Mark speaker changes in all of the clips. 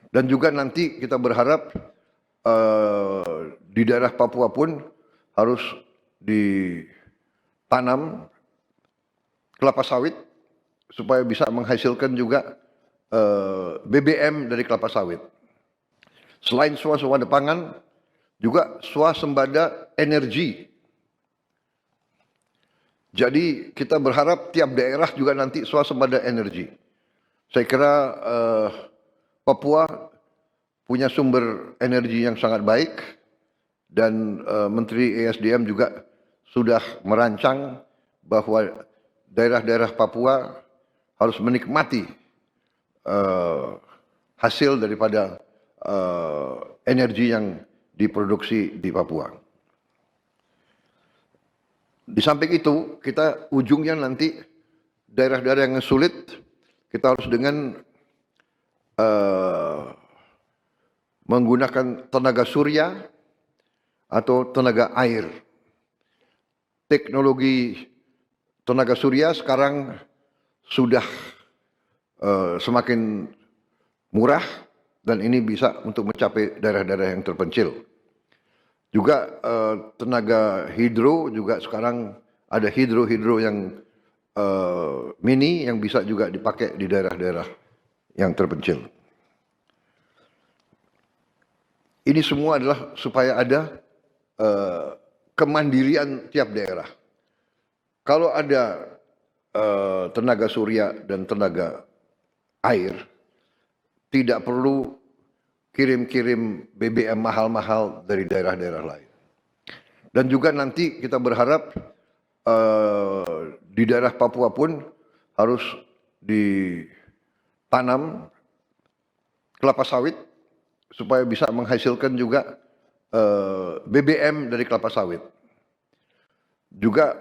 Speaker 1: Dan juga nanti kita berharap di daerah Papua pun harus ditanam kelapa sawit supaya bisa menghasilkan juga BBM dari kelapa sawit. Selain swasembada pangan, juga swasembada energi. Jadi kita berharap tiap daerah juga nanti swasembada energi. Saya kira Papua punya sumber energi yang sangat baik dan Menteri ESDM juga sudah merancang bahwa daerah-daerah Papua harus menikmati hasil daripada energi yang diproduksi di Papua. Di samping itu, kita ujungnya nanti daerah-daerah yang sulit, kita harus dengan menggunakan tenaga surya atau tenaga air. Teknologi tenaga surya sekarang sudah semakin murah dan ini bisa untuk mencapai daerah-daerah yang terpencil. Juga tenaga hidro juga sekarang ada hidro yang mini yang bisa juga dipakai di daerah-daerah yang terpencil. Ini semua adalah supaya ada kemandirian tiap daerah. Kalau ada tenaga surya dan tenaga air, tidak perlu kirim-kirim BBM mahal-mahal dari daerah-daerah lain. Dan juga nanti kita berharap di daerah Papua pun harus ditanam kelapa sawit supaya bisa menghasilkan juga BBM dari kelapa sawit. Juga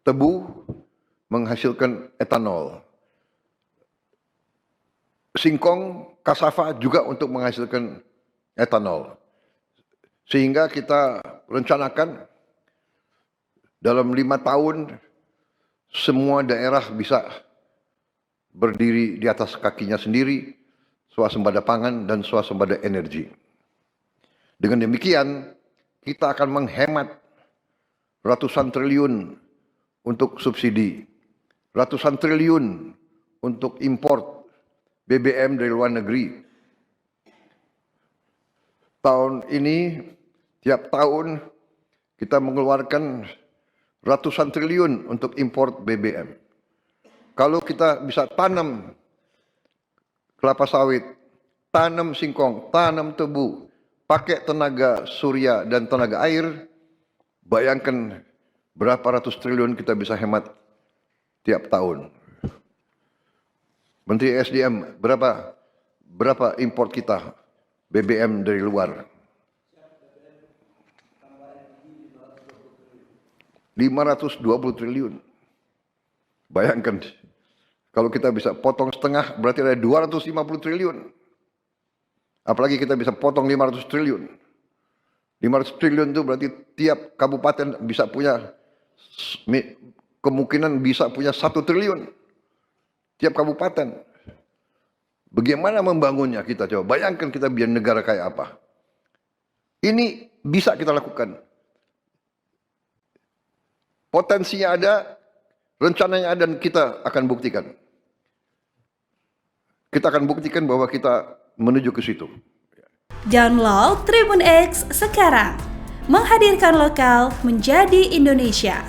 Speaker 1: tebu menghasilkan etanol. Singkong, kasava juga untuk menghasilkan etanol. Sehingga kita rencanakan dalam 5 tahun semua daerah bisa berdiri di atas kakinya sendiri, swasembada pangan dan swasembada energi. Dengan demikian, kita akan menghemat ratusan triliun untuk subsidi, ratusan triliun untuk import BBM dari luar negeri. Tahun ini, tiap tahun kita mengeluarkan ratusan triliun untuk import BBM. Kalau kita bisa tanam kelapa sawit, tanam singkong, tanam tebu, pakai tenaga surya dan tenaga air, bayangkan berapa ratus triliun kita bisa hemat tiap tahun. Menteri SDM, berapa import kita BBM dari luar? 520 triliun. Bayangkan, kalau kita bisa potong setengah, berarti ada 250 triliun. Apalagi kita bisa potong 500 triliun. 500 triliun itu berarti tiap kabupaten bisa punya, kemungkinan bisa punya 1 triliun. Tiap kabupaten. Bagaimana membangunnya kita coba? Bayangkan kita biar negara kayak apa. Ini bisa kita lakukan. Potensinya ada, rencananya ada dan kita akan buktikan. Kita akan buktikan bahwa kita menuju ke situ.
Speaker 2: Download Tribun X sekarang. Menghadirkan lokal menjadi Indonesia.